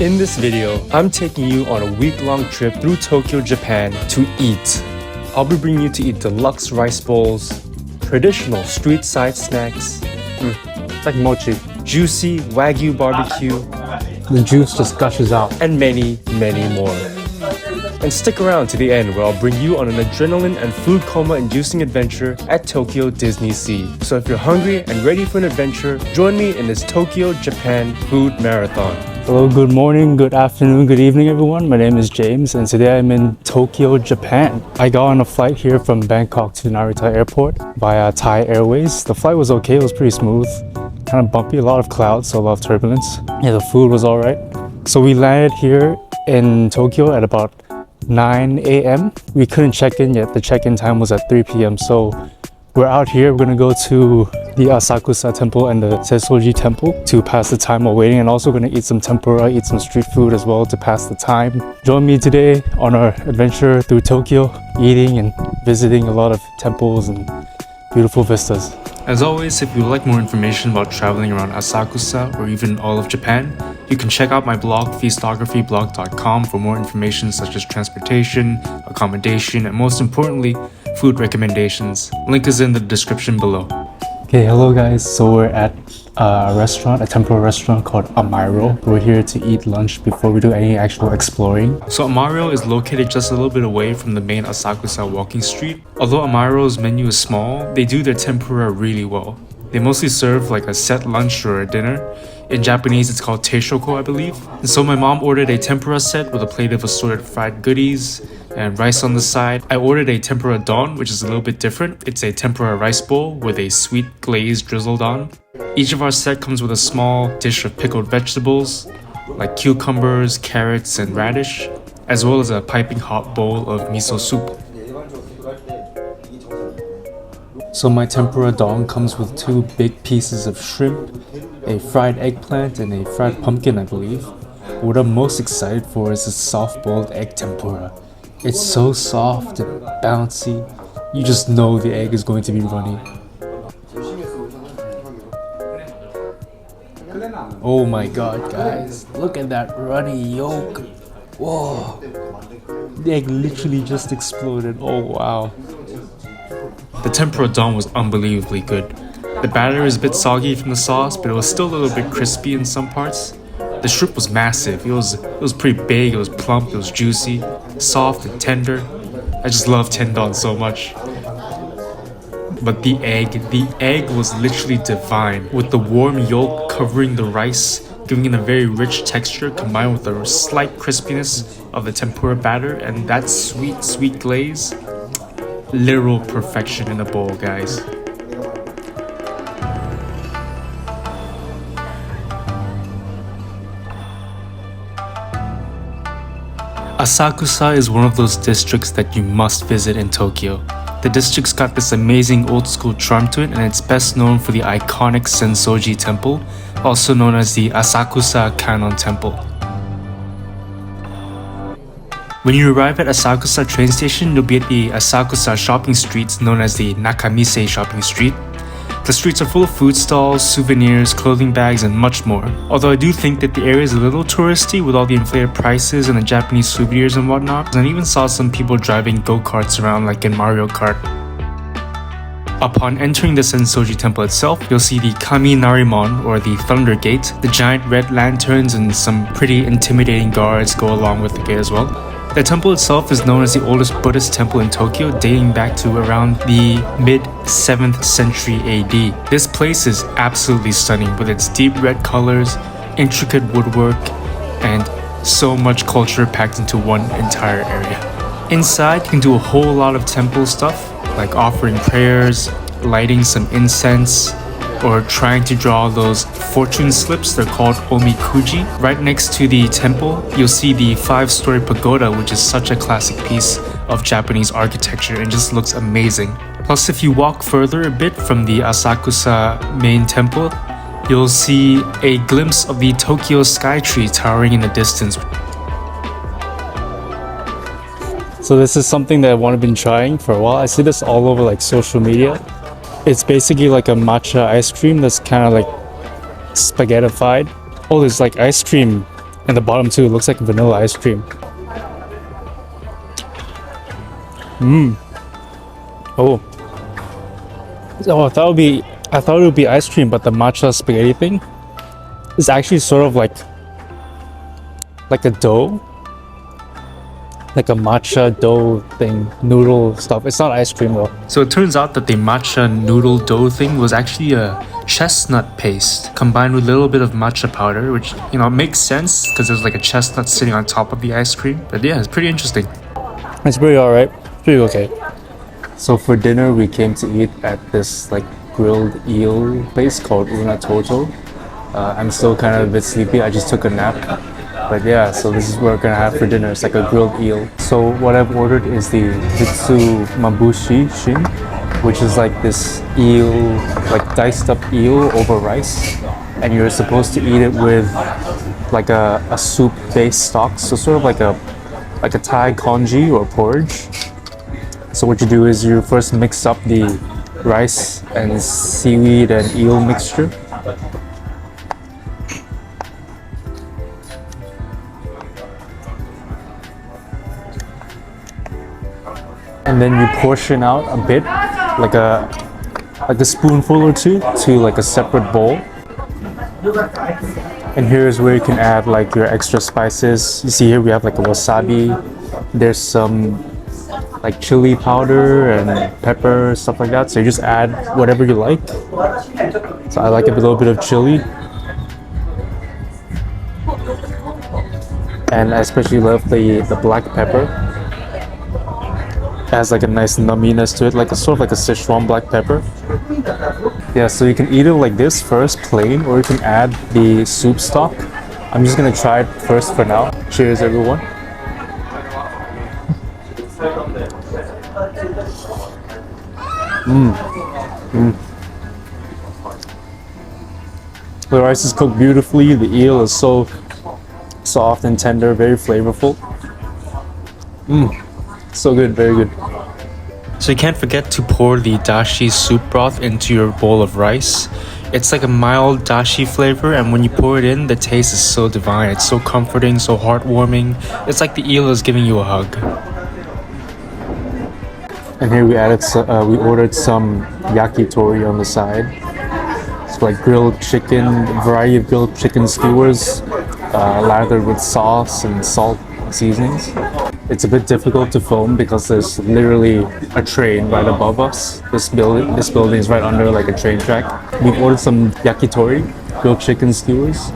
In this video, I'm taking you on a week-long trip through Tokyo, Japan to eat. I'll be bringing you to eat deluxe rice bowls, traditional street-side snacks, It's like mochi. juicy Wagyu barbecue, The juice just gushes out. and many, many more. And stick around to the end where I'll bring you on an adrenaline and food coma-inducing adventure at Tokyo DisneySea. So if you're hungry and ready for an adventure, join me in this Tokyo, Japan food marathon. Hello, good morning, good afternoon, good evening, everyone. My name is James, and today I'm in Tokyo, Japan. I got on a flight here from Bangkok to Narita Airport via Thai Airways. The flight was okay, it was pretty smooth. Kind of bumpy, a lot of clouds, so a lot of turbulence. Yeah, the food was alright. So we landed here in Tokyo at about 9 a.m. We couldn't check in yet. The check-in time was at 3 p.m. So we're out here. We're gonna go to the Asakusa temple and the Sensoji temple to pass the time while waiting, and also gonna eat some tempura, eat some street food as well to pass the time. Join me today on our adventure through Tokyo, eating and visiting a lot of temples and beautiful vistas. As always, if you would like more information about traveling around Asakusa or even all of Japan, you can check out my blog, feastographyblog.com, for more information such as transportation, accommodation, and most importantly, food recommendations. Link is in the description below. Okay, hello guys. So we're at a restaurant, a tempura restaurant called Amairo. We're here to eat lunch before we do any actual exploring. So Amairo is located just a little bit away from the main Asakusa walking street. Although Amairo's menu is small, they do their tempura really well. They mostly serve like a set lunch or a dinner. In Japanese, it's called teishoko, I believe. And so my mom ordered a tempura set with a plate of assorted fried goodies and rice on the side. I ordered a tempura don, which is a little bit different. It's a tempura rice bowl with a sweet glaze drizzled on. Each of our set comes with a small dish of pickled vegetables, like cucumbers, carrots, and radish, as well as a piping hot bowl of miso soup. So my tempura don comes with 2 big pieces of shrimp, a fried eggplant, and a fried pumpkin, I believe. What I'm most excited for is the soft-boiled egg tempura. It's so soft and bouncy, you just know the egg is going to be runny. Oh my god, guys, look at that runny yolk. Whoa, the egg literally just exploded. Oh wow. The tempura don was unbelievably good. The batter is a bit soggy from the sauce, but it was still a little bit crispy in some parts. The shrimp was massive. It was pretty big, it was plump, it was juicy, soft and tender. I just love tendon so much. But the egg was literally divine, with the warm yolk covering the rice, giving it a very rich texture combined with the slight crispiness of the tempura batter and that sweet glaze. Literal perfection in a bowl, guys. Asakusa is one of those districts that you must visit in Tokyo. The district's got this amazing old school charm to it, and it's best known for the iconic Sensoji temple, also known as the Asakusa Kannon temple. When you arrive at Asakusa train station, you'll be at the Asakusa shopping streets known as the Nakamise shopping street. The streets are full of food stalls, souvenirs, clothing bags, and much more. Although I do think that the area is a little touristy with all the inflated prices and the Japanese souvenirs and whatnot, and I even saw some people driving go-karts around like in Mario Kart. Upon entering the Sensoji temple itself, you'll see the Kaminarimon, or the Thunder Gate. The giant red lanterns and some pretty intimidating guards go along with the gate as well. The temple itself is known as the oldest Buddhist temple in Tokyo, dating back to around the mid-7th century AD. This place is absolutely stunning with its deep red colors, intricate woodwork, and so much culture packed into one entire area. Inside, you can do a whole lot of temple stuff, like offering prayers, lighting some incense, or trying to draw those fortune slips. They're called omikuji. Right next to the temple, you'll see the 5-story pagoda, which is such a classic piece of Japanese architecture and just looks amazing. Plus, if you walk further a bit from the Asakusa main temple, you'll see a glimpse of the Tokyo Skytree towering in the distance. So this is something that I've been trying for a while. I see this all over like social media. It's basically like a matcha ice cream that's kind of like spaghettified. Oh, there's like ice cream And the bottom too, it looks like vanilla ice cream. Oh. Oh, I thought it would be ice cream, but the matcha spaghetti thing is actually sort of like a dough. Like a matcha dough thing, noodle stuff. It's not ice cream though. So it turns out that the matcha noodle dough thing was actually a chestnut paste combined with a little bit of matcha powder, which, you know, makes sense because there's like a chestnut sitting on top of the ice cream. But yeah, it's pretty interesting. It's pretty alright. Pretty okay. So for dinner, we came to eat at this like grilled eel place called Una Toto. I'm still kind of a bit sleepy. I just took a nap. But yeah, so this is what we're gonna have for dinner. It's like a grilled eel. So what I've ordered is the Hitsu Mabushi Shin, which is like this eel, like diced up eel over rice. And you're supposed to eat it with like a soup-based stock. So sort of like a Thai congee or porridge. So what you do is you first mix up the rice and seaweed and eel mixture. And then you portion out a bit, like a spoonful or two, to like a separate bowl. And here's where you can add like your extra spices. You see here we have like a wasabi. There's some like chili powder and pepper, stuff like that. So you just add whatever you like. So I like a little bit of chili. And I especially love the black pepper. It has like a nice numminess to it, like a sort of like a Sichuan black pepper. Yeah, so you can eat it like this first, plain, or you can add the soup stock. I'm just gonna try it first for now. Cheers, everyone. The rice is cooked beautifully. The eel is so soft and tender, very flavorful. So good, very good. So you can't forget to pour the dashi soup broth into your bowl of rice. It's like a mild dashi flavor, and when you pour it in, the taste is so divine. It's so comforting, so heartwarming. It's like the eel is giving you a hug. And here we ordered some yakitori on the side. It's like grilled chicken, a variety of grilled chicken skewers, lathered with sauce and salt seasonings. It's a bit difficult to film because there's literally a train right above us. This building is right under like a train track. We ordered some yakitori, grilled chicken skewers.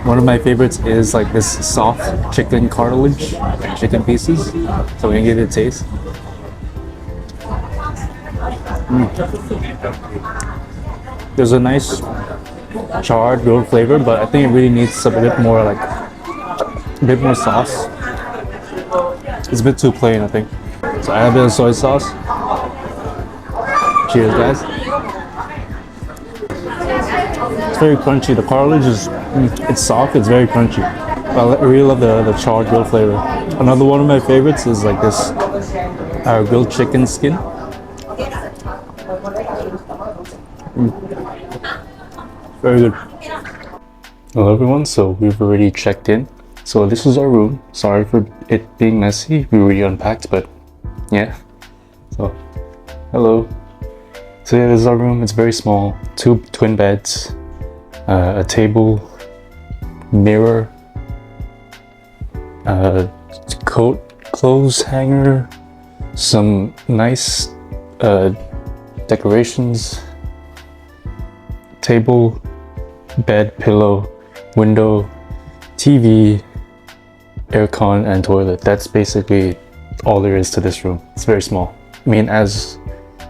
One of my favorites is like this soft chicken cartilage, chicken pieces. So we're gonna give it a taste. There's a nice charred grilled flavor, but I think it really needs a bit more sauce. It's a bit too plain, I think. So I add a bit of soy sauce. Cheers, guys. It's very crunchy. The cartilage is, it's soft, it's very crunchy. I really love the charred grilled flavor. Another one of my favorites is like this grilled chicken skin. Very good. Hello everyone, so we've already checked in. So this is our room. Sorry for it being messy. We already unpacked, but yeah. So, hello. So yeah, this is our room. It's very small. 2 twin beds, a table, mirror, clothes hanger, some nice decorations, table, bed, pillow, window, TV, aircon, and toilet. That's basically all there is to this room. It's very small. I mean, as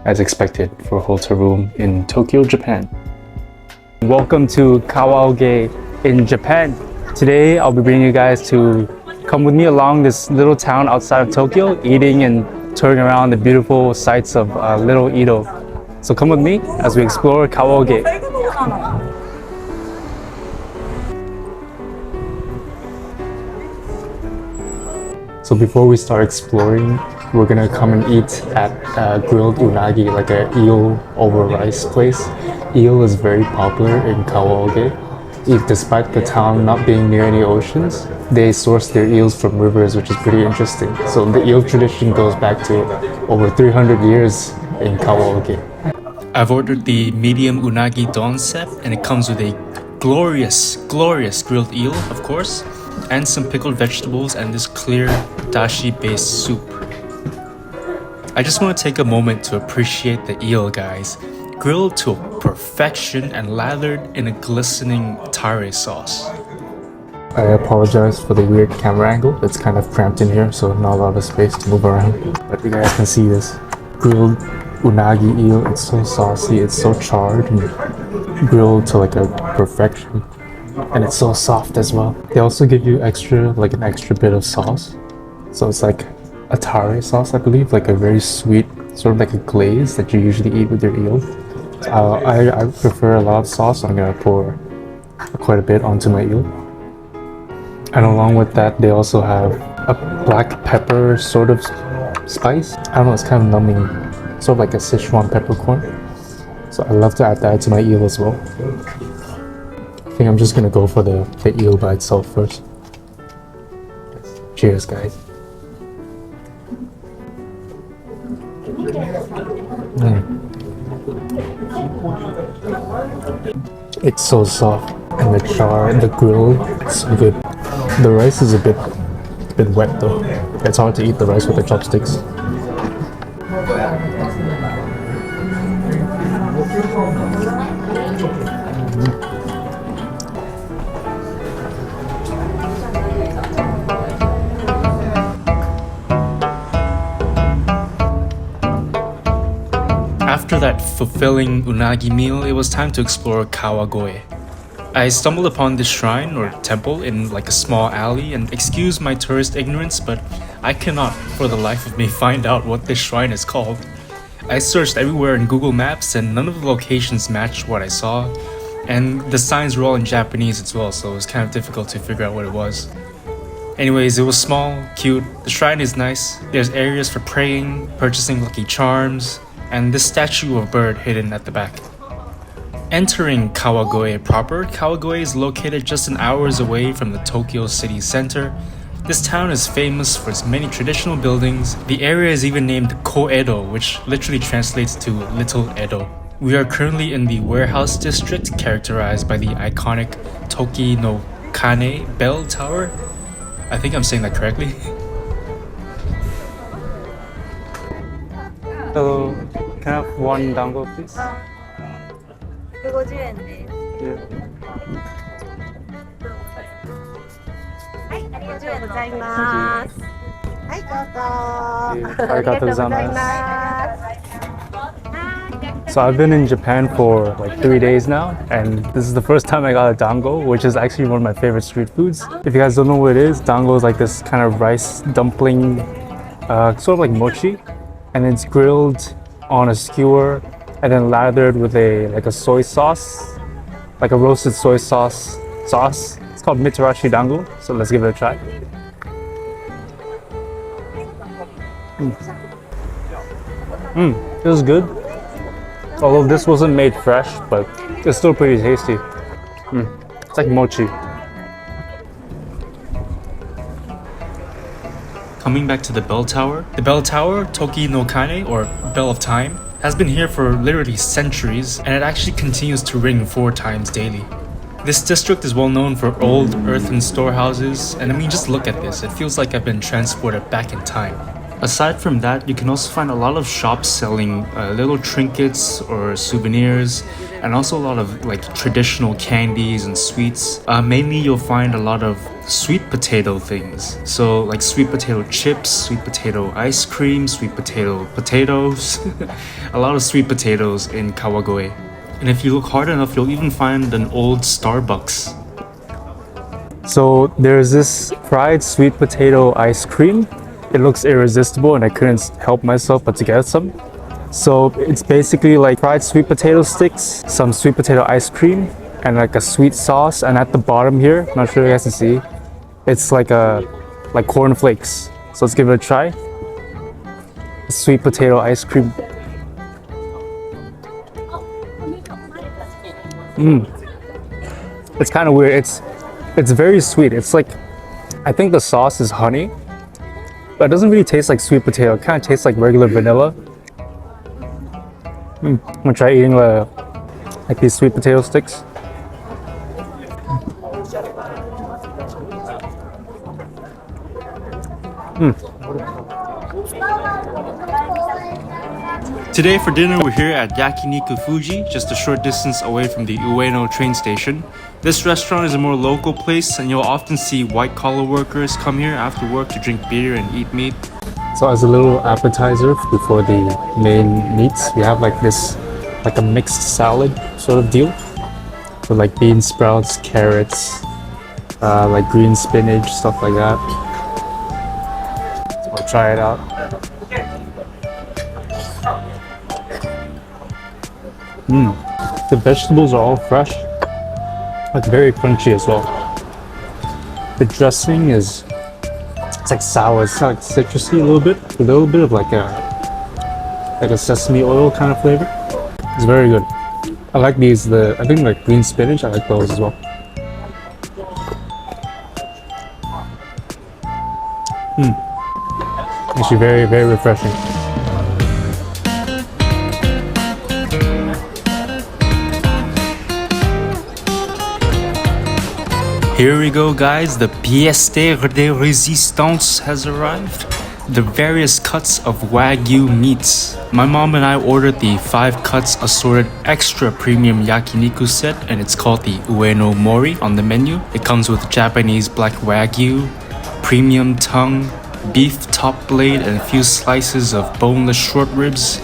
expected for a hotel room in Tokyo, Japan. Welcome to Kawaoge in Japan. Today I'll be bringing you guys to come with me along this little town outside of Tokyo, eating and touring around the beautiful sights of Little Edo. So come with me as we explore Kawaoge. So before we start exploring, we're gonna come and eat at grilled unagi, like a eel over rice place. Eel is very popular in Kawaoge. despite the town not being near any oceans, they source their eels from rivers, which is pretty interesting. So the eel tradition goes back to over 300 years in Kawaoke. I've ordered the medium unagi don set, and it comes with a glorious grilled eel, of course, and some pickled vegetables and this clear dashi-based soup. I just want to take a moment to appreciate the eel, guys. Grilled to perfection and lathered in a glistening tare sauce. I apologize for the weird camera angle. It's kind of cramped in here, so not a lot of space to move around. But you guys can see this grilled unagi eel. It's so saucy, it's so charred and grilled to like a perfection. And it's so soft as well. They also give you an extra bit of sauce. So it's like a tare sauce, I believe, like a very sweet, sort of like a glaze that you usually eat with your eel. I prefer a lot of sauce, so I'm gonna pour quite a bit onto my eel. And along with that, they also have a black pepper sort of spice. I don't know, it's kind of numbing, sort of like a Sichuan peppercorn. So I love to add that to my eel as well. I think I'm just gonna go for the eel by itself first. Cheers, guys. It's so soft, and the char and the grill, it's so good. The rice is a bit wet though. It's hard to eat the rice with the chopsticks. After that fulfilling unagi meal, it was time to explore Kawagoe. I stumbled upon this shrine or temple in like a small alley, and excuse my tourist ignorance, but I cannot for the life of me find out what this shrine is called. I searched everywhere in Google Maps and none of the locations matched what I saw, and the signs were all in Japanese as well, so it was kind of difficult to figure out what it was. Anyways, it was small, cute, the shrine is nice, there's areas for praying, purchasing lucky charms, and this statue of a bird hidden at the back. Entering Kawagoe proper, Kawagoe is located just an hours away from the Tokyo city center. This town is famous for its many traditional buildings. The area is even named Ko-Edo, which literally translates to Little Edo. We are currently in the warehouse district, characterized by the iconic Toki no Kane bell tower. I think I'm saying that correctly. Hello, can I have one dango, please? 150円です。はい、ありがとうございます。はい、どうぞ。ありがとうございます。So I've been in Japan for like 3 days now, and this is the first time I got a dango, which is actually one of my favorite street foods. If you guys don't know what it is, dango is like this kind of rice dumpling, sort of like mochi, and it's grilled on a skewer and then lathered with a soy sauce, like a roasted soy sauce. It's called Mitarashi Dango, so let's give it a try. It was good. Although this wasn't made fresh, but it's still pretty tasty. It's like mochi. Coming back to the bell tower, Toki no Kane, or Bell of Time, has been here for literally centuries, and it actually continues to ring 4 times daily. This district is well known for old earthen storehouses, and I mean, just look at this, it feels like I've been transported back in time. Aside from that, you can also find a lot of shops selling little trinkets or souvenirs, and also a lot of like traditional candies and sweets. Mainly you'll find a lot of sweet potato things. So like sweet potato chips, sweet potato ice cream, sweet potato potatoes. A lot of sweet potatoes in Kawagoe. And if you look hard enough, you'll even find an old Starbucks. So there's this fried sweet potato ice cream. It looks irresistible and I couldn't help myself but to get some. So it's basically like fried sweet potato sticks, some sweet potato ice cream, and like a sweet sauce. And at the bottom here, I'm not sure you guys can see, it's like corn flakes. So let's give it a try. Sweet potato ice cream. It's kind of weird. It's very sweet. It's like, I think the sauce is honey, but it doesn't really taste like sweet potato. It kind of tastes like regular vanilla. I'm gonna try eating like these sweet potato sticks. Today for dinner we're here at Yakiniku Fuji, just a short distance away from the Ueno train station. This restaurant is a more local place and you'll often see white-collar workers come here after work to drink beer and eat meat. So as a little appetizer before the main meats, we have like this, like a mixed salad sort of deal. With like bean sprouts, carrots, like green spinach, stuff like that. So we'll try it out. The vegetables are all fresh, like very crunchy as well. The dressing is, it's like sour, it's like citrusy a little bit of like a sesame oil kind of flavor. It's very good. I like these, I think like green spinach, I like those as well. Actually very, very refreshing. Here we go guys, the pièce de résistance has arrived. The various cuts of Wagyu meats. My mom and I ordered the 5 cuts assorted extra premium yakiniku set and it's called the Ueno Mori on the menu. It comes with Japanese black Wagyu, premium tongue, beef top blade and a few slices of boneless short ribs,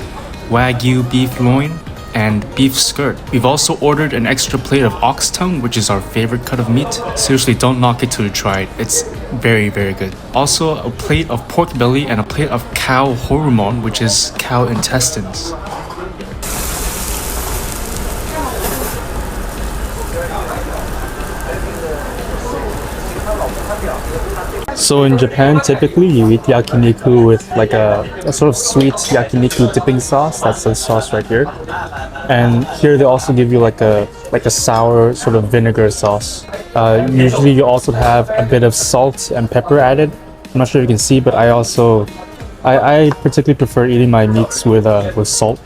Wagyu beef loin, and beef skirt. We've also ordered an extra plate of ox tongue, which is our favorite cut of meat. Seriously, don't knock it till you try it. It's very, very good. Also, a plate of pork belly and a plate of cow horumon, which is cow intestines. So in Japan, typically you eat yakiniku with like a sort of sweet yakiniku dipping sauce. That's the sauce right here. And here they also give you like a sour sort of vinegar sauce. Usually you also have a bit of salt and pepper added. I'm not sure if you can see, but I particularly prefer eating my meats with salt.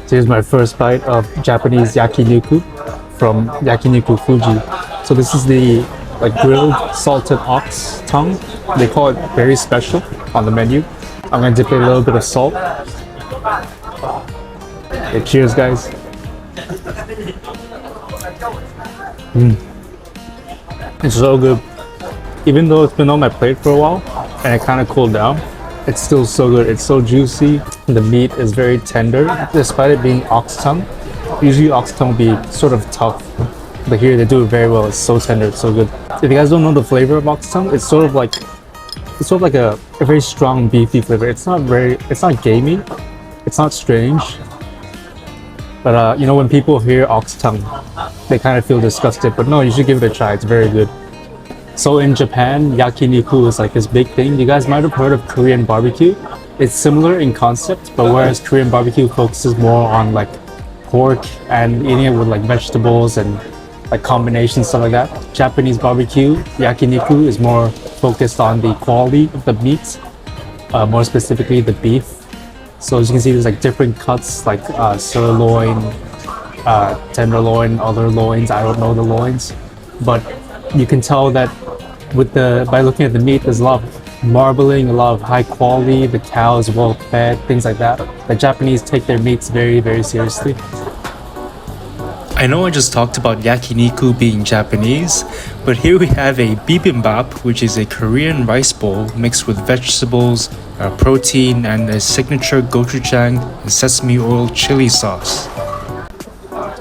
So here's my first bite of Japanese yakiniku from Yakiniku Fuji. So this is the like grilled salted ox tongue. They call it very special on the menu. I'm gonna dip it in a little bit of salt. Okay, cheers guys. It's so good. Even though it's been on my plate for a while and it kind of cooled down, it's still so good. It's so juicy. The meat is very tender despite it being ox tongue. Usually ox tongue will be sort of tough, but here they do it very well. It's so tender, it's so good. If you guys don't know the flavor of ox tongue, it's sort of like a very strong beefy flavor. It's not gamey, it's not strange. But you know, when people hear ox tongue, they kind of feel disgusted. But no, you should give it a try. It's very good. So in Japan, yakiniku is like this big thing. You guys might have heard of Korean barbecue. It's similar in concept, but whereas Korean barbecue focuses more on like pork and eating it with like vegetables and like combinations, stuff like that. Japanese barbecue, yakiniku, is more focused on the quality of the meat, more specifically the beef. So as you can see, there's like different cuts, like sirloin, tenderloin, other loins. I don't know the loins, but you can tell that by looking at the meat, there's a lot of marbling, a lot of high quality. The cow is well fed, things like that. The Japanese take their meats very, very seriously. I know I just talked about yakiniku being Japanese, but here we have a bibimbap, which is a Korean rice bowl mixed with vegetables, protein, and a signature gochujang and sesame oil chili sauce.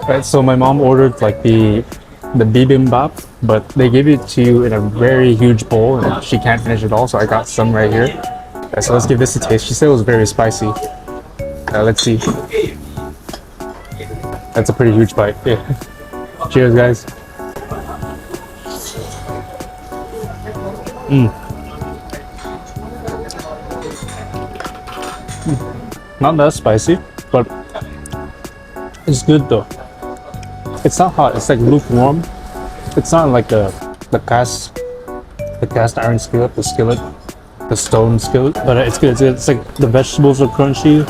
Right, so my mom ordered like the bibimbap, but they give it to you in a very huge bowl and she can't finish it all, so I got some right here. Right, so let's give this a taste. She said it was very spicy. Let's see. That's a pretty huge bite. Yeah. Cheers, guys. Not that spicy, but it's good though. It's not hot, it's like lukewarm. It's not like the cast iron skillet, the stone skillet, but it's good. It's like the vegetables are crunchy.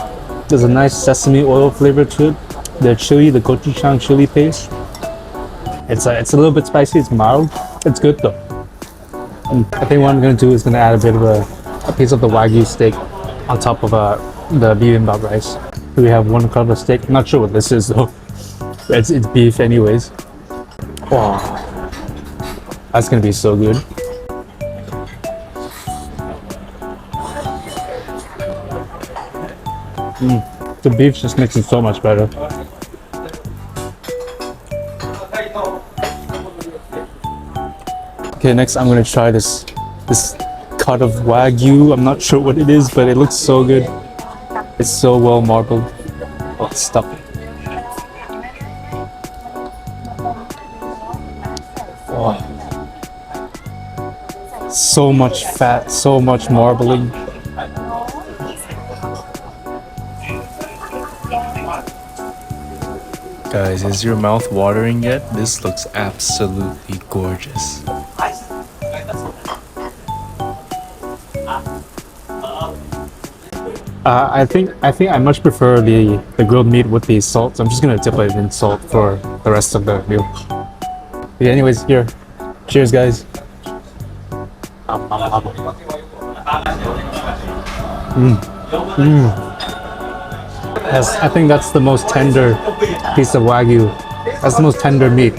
There's a nice sesame oil flavor to it. The chili, the gochujang chili paste. It's a little bit spicy. It's mild. It's good though. And I think what I'm gonna do is gonna add a bit of a piece of the Wagyu steak on top of the bibimbap rice. We have one cut of steak. I'm not sure what this is though. It's beef anyways. Wow, that's gonna be so good. The beef just makes it so much better. Okay, next I'm gonna try this cut of Wagyu. I'm not sure what it is, but it looks so good. It's so well marbled. Oh, it's stuffed. Oh. So much fat, so much marbling. Guys, is your mouth watering yet? This looks absolutely gorgeous. I think I much prefer the grilled meat with the salt. So I'm just gonna dip it in salt for the rest of the meal. Okay, anyways, here. Cheers, guys. Yes, I think that's the most tender piece of Wagyu. That's the most tender meat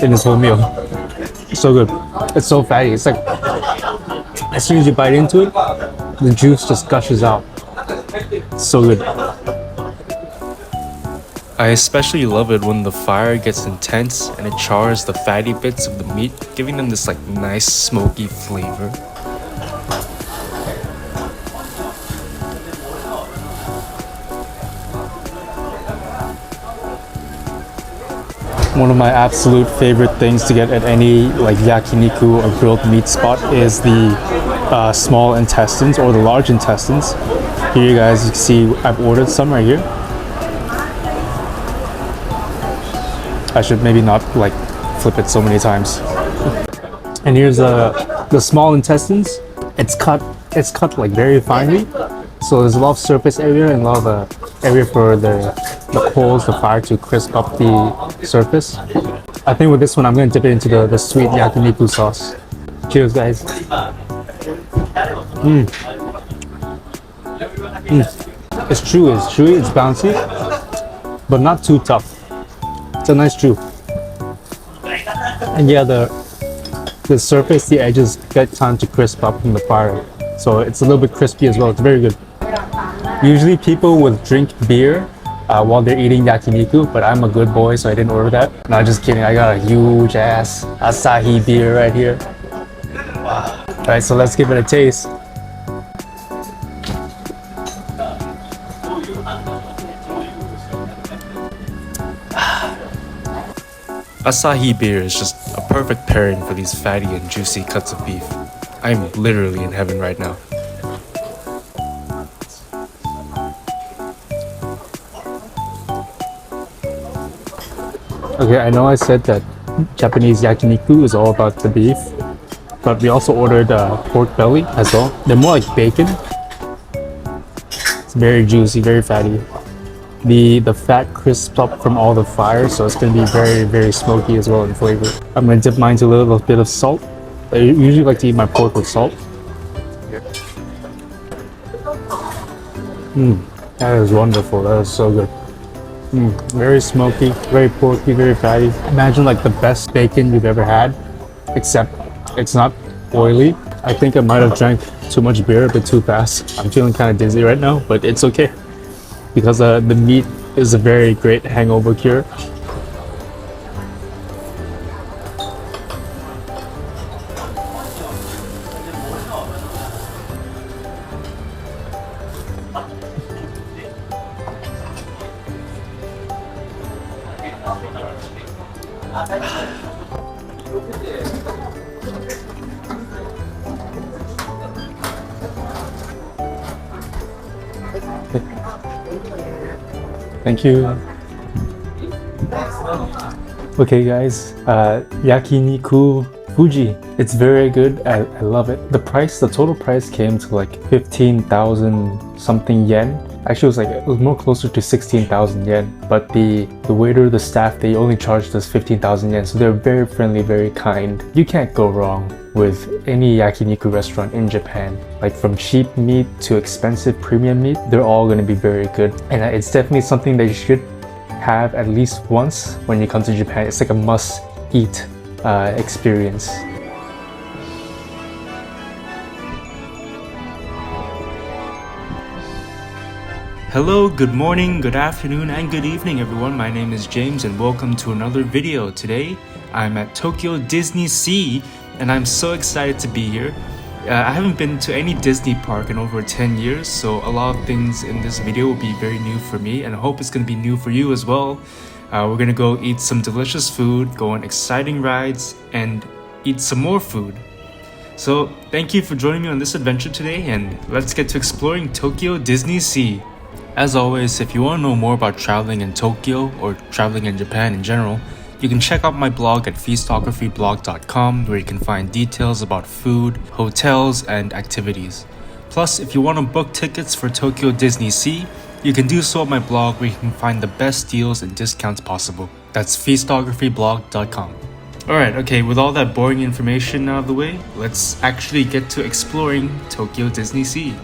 in this whole meal. It's so good. It's so fatty. It's like, as soon as you bite into it, the juice just gushes out. It's so good. I especially love it when the fire gets intense and it chars the fatty bits of the meat, giving them this like nice smoky flavor. One of my absolute favorite things to get at any like yakiniku or grilled meat spot is the small intestines or the large intestines. Here you guys, you can see I've ordered some right here. I should maybe not like flip it so many times. And here's the small intestines. It's cut like very finely. So there's a lot of surface area and a lot of area for the coals, the fire to crisp up the surface. I think with this one, I'm going to dip it into the sweet yakiniku sauce. Cheers, guys. It's chewy, it's bouncy, but not too tough. It's a nice chew. And yeah, the surface, the edges get time to crisp up from the fire. So it's a little bit crispy as well. It's very good. Usually people would drink beer while they're eating yakiniku, but I'm a good boy, so I didn't order that. No, just kidding. I got a huge ass Asahi beer right here. Wow. All right, so let's give it a taste. Asahi beer is just a perfect pairing for these fatty and juicy cuts of beef. I'm literally in heaven right now. Okay, I know I said that Japanese yakiniku is all about the beef, but we also ordered pork belly as well. They're more like bacon. It's very juicy, very fatty. The fat crisps up from all the fire, so it's going to be very, very smoky as well in flavor. I'm going to dip mine to a little bit of salt. I usually like to eat my pork with salt. That is wonderful. That is so good. Very smoky, very porky, very fatty. Imagine like the best bacon you've ever had, except it's not oily. I think I might have drank too much beer a bit too fast. I'm feeling kind of dizzy right now, but it's okay because the meat is a very great hangover cure. Thank you. Okay guys, yakiniku Fuji. It's very good. I love it. The total price came to like 15,000 something yen. Actually, it was more closer to 16,000 yen. But the waiter, the staff, they only charged us 15,000 yen. So they're very friendly, very kind. You can't go wrong with any yakiniku restaurant in Japan. Like from cheap meat to expensive premium meat, they're all going to be very good. And it's definitely something that you should have at least once when you come to Japan. It's like a must-eat experience. Hello, good morning, good afternoon, and good evening everyone. My name is James and welcome to another video. Today, I'm at Tokyo DisneySea and I'm so excited to be here. I haven't been to any Disney park in over 10 years, so a lot of things in this video will be very new for me and I hope it's going to be new for you as well. We're going to go eat some delicious food, go on exciting rides, and eat some more food. So thank you for joining me on this adventure today and let's get to exploring Tokyo DisneySea. As always, if you want to know more about traveling in Tokyo or traveling in Japan in general, you can check out my blog at feastographyblog.com where you can find details about food, hotels, and activities. Plus, if you want to book tickets for Tokyo DisneySea, you can do so on my blog where you can find the best deals and discounts possible. That's feastographyblog.com. Alright, okay, with all that boring information out of the way, let's actually get to exploring Tokyo DisneySea.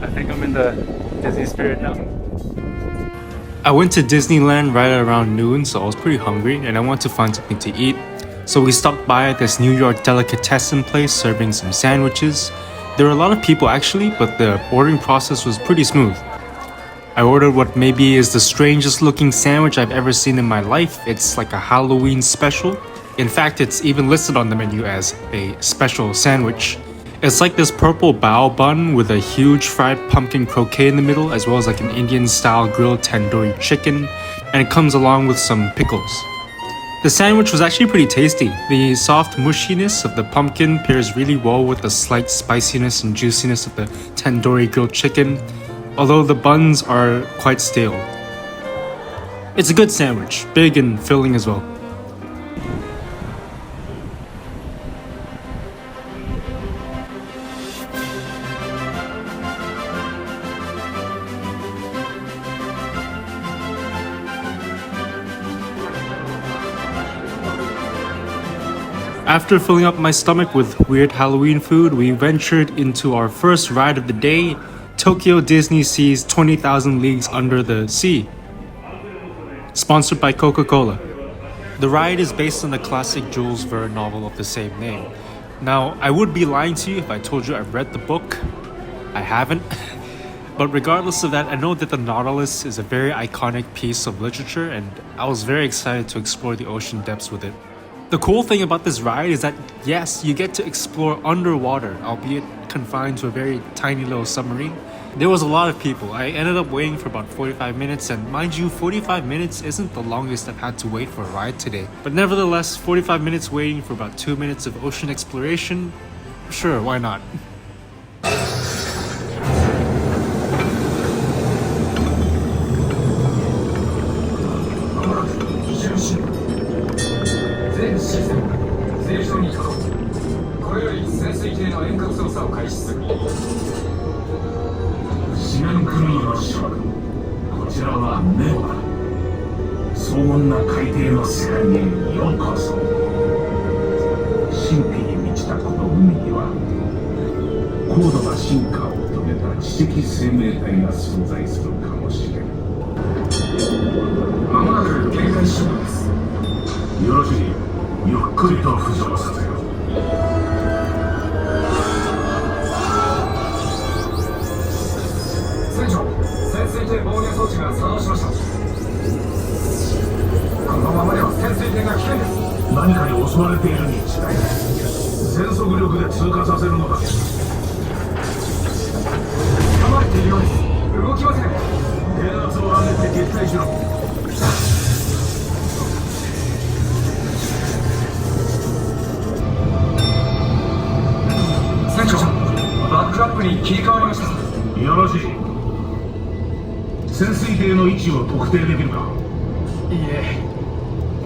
I think I'm in the Disney spirit now. I went to Disneyland right around noon, so I was pretty hungry and I wanted to find something to eat. So we stopped by at this New York delicatessen place serving some sandwiches. There were a lot of people actually, but the ordering process was pretty smooth. I ordered what maybe is the strangest looking sandwich I've ever seen in my life. It's like a Halloween special. In fact, it's even listed on the menu as a special sandwich. It's like this purple bao bun with a huge fried pumpkin croquette in the middle, as well as like an Indian style grilled tandoori chicken, and it comes along with some pickles. The sandwich was actually pretty tasty. The soft mushiness of the pumpkin pairs really well with the slight spiciness and juiciness of the tandoori grilled chicken, although the buns are quite stale. It's a good sandwich, big and filling as well. After filling up my stomach with weird Halloween food, we ventured into our first ride of the day, Tokyo DisneySea's 20,000 Leagues Under the Sea. Sponsored by Coca-Cola. The ride is based on the classic Jules Verne novel of the same name. Now, I would be lying to you if I told you I've read the book. I haven't. But regardless of that, I know that the Nautilus is a very iconic piece of literature and I was very excited to explore the ocean depths with it. The cool thing about this ride is that, yes, you get to explore underwater, albeit confined to a very tiny little submarine. There was a lot of people. I ended up waiting for about 45 minutes, and mind you, 45 minutes isn't the longest I've had to wait for a ride today. But nevertheless, 45 minutes waiting for about 2 minutes of ocean exploration, sure, why not?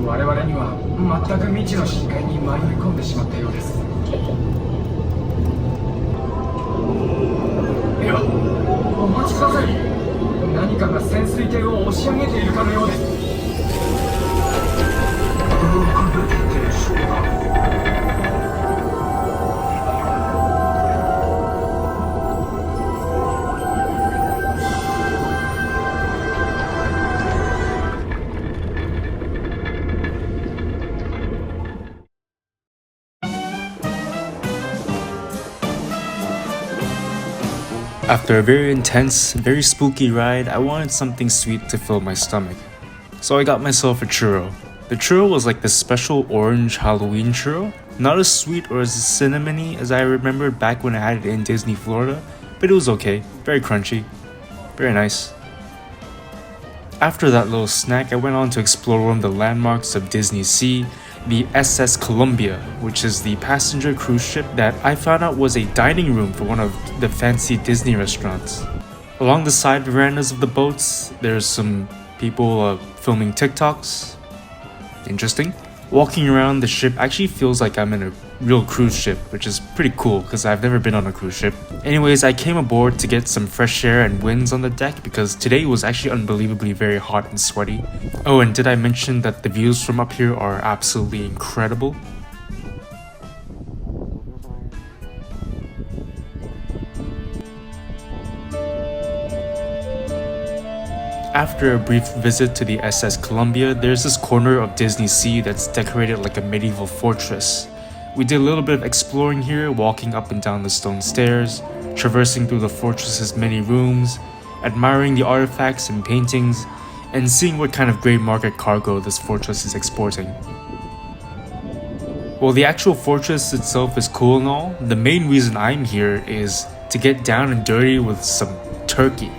我々には全く未知の深海に迷い込んでしまったようです。いや、お待ちください。何かが潜水艇を押し上げているかのようです。After a very intense, very spooky ride, I wanted something sweet to fill my stomach. So I got myself a churro. The churro was like this special orange Halloween churro. Not as sweet or as cinnamony as I remembered back when I had it in Disney, Florida, but it was okay. Very crunchy. Very nice. After that little snack, I went on to explore one of the landmarks of DisneySea, the SS Columbia, which is the passenger cruise ship that I found out was a dining room for one of the fancy Disney restaurants. Along the side verandas of the boats, there's some people filming TikToks. Interesting. Walking around the ship actually feels like I'm in a real cruise ship, which is pretty cool because I've never been on a cruise ship. Anyways, I came aboard to get some fresh air and winds on the deck because today was actually unbelievably very hot and sweaty. Oh, and did I mention that the views from up here are absolutely incredible? After a brief visit to the SS Columbia, there's this corner of DisneySea that's decorated like a medieval fortress. We did a little bit of exploring here, walking up and down the stone stairs, traversing through the fortress's many rooms, admiring the artifacts and paintings, and seeing what kind of gray market cargo this fortress is exporting. While the actual fortress itself is cool and all, the main reason I'm here is to get down and dirty with some turkey.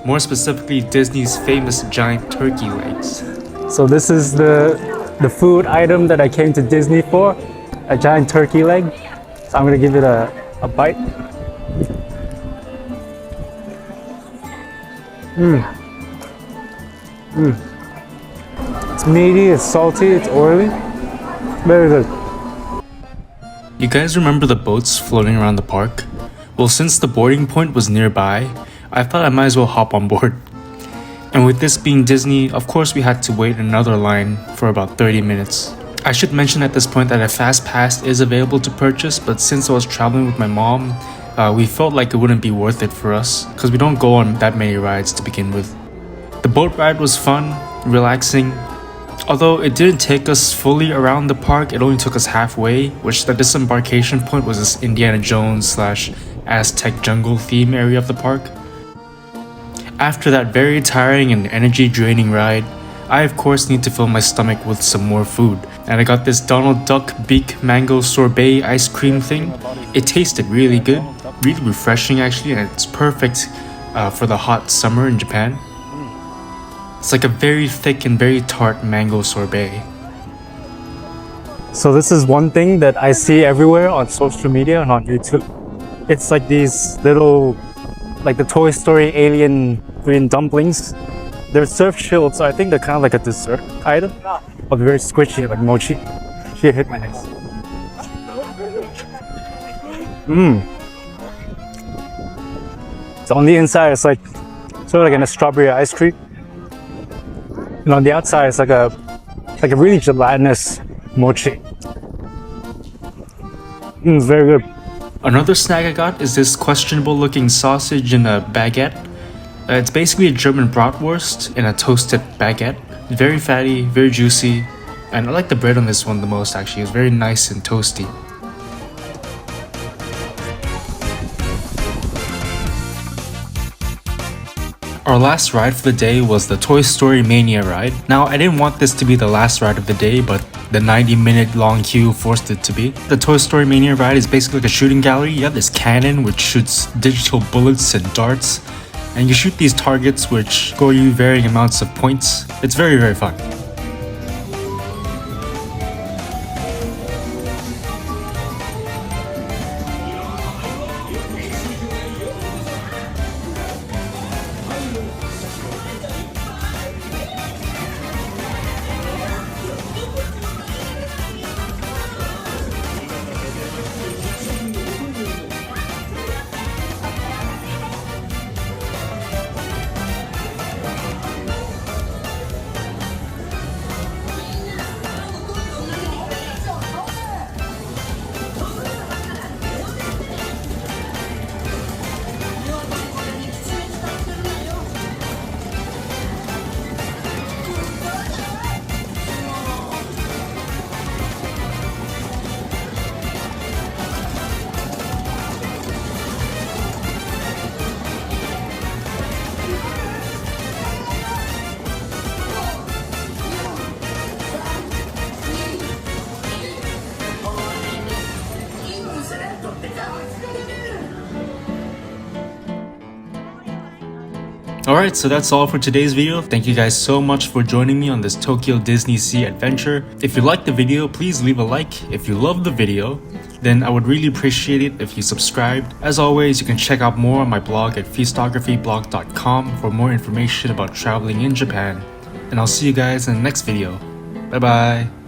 More specifically, Disney's famous giant turkey legs. So this is the food item that I came to Disney for, a giant turkey leg. So I'm gonna give it a bite. It's meaty, it's salty, it's oily. Very good. You guys remember the boats floating around the park? Well, since the boarding point was nearby, I thought I might as well hop on board. And with this being Disney, of course we had to wait another line for about 30 minutes. I should mention at this point that a fast pass is available to purchase, but since I was traveling with my mom, we felt like it wouldn't be worth it for us because we don't go on that many rides to begin with. The boat ride was fun, relaxing. Although it didn't take us fully around the park, it only took us halfway, which the disembarkation point was this Indiana Jones / Aztec jungle theme area of the park. After that very tiring and energy draining ride, I of course need to fill my stomach with some more food, and I got this Donald Duck beak mango sorbet ice cream thing. It tasted really good, really refreshing actually, and it's perfect for the hot summer in Japan. It's like a very thick and very tart mango sorbet. So this is one thing that I see everywhere on social media and on YouTube. It's like these little, like the Toy Story alien green dumplings. They're served chilled, so I think they're kind of like a dessert item. But very squishy, like mochi. She hit my neck. So on the inside, it's like sort of like a strawberry ice cream. And on the outside, it's like a really gelatinous mochi. It's very good. Another snack I got is this questionable looking sausage in a baguette. It's basically a German bratwurst in a toasted baguette. Very fatty, very juicy, and I like the bread on this one the most actually. It's very nice and toasty. Our last ride for the day was the Toy Story Mania ride. Now, I didn't want this to be the last ride of the day, but the 90-minute long queue forced it to be. The Toy Story Mania ride is basically like a shooting gallery. You have this cannon which shoots digital bullets and darts, and you shoot these targets which score you varying amounts of points. It's very, very fun. Alright, so that's all for today's video. Thank you guys so much for joining me on this Tokyo DisneySea adventure. If you liked the video, please leave a like. If you loved the video, then I would really appreciate it if you subscribed. As always, you can check out more on my blog at feastographyblog.com for more information about traveling in Japan. And I'll see you guys in the next video. Bye bye!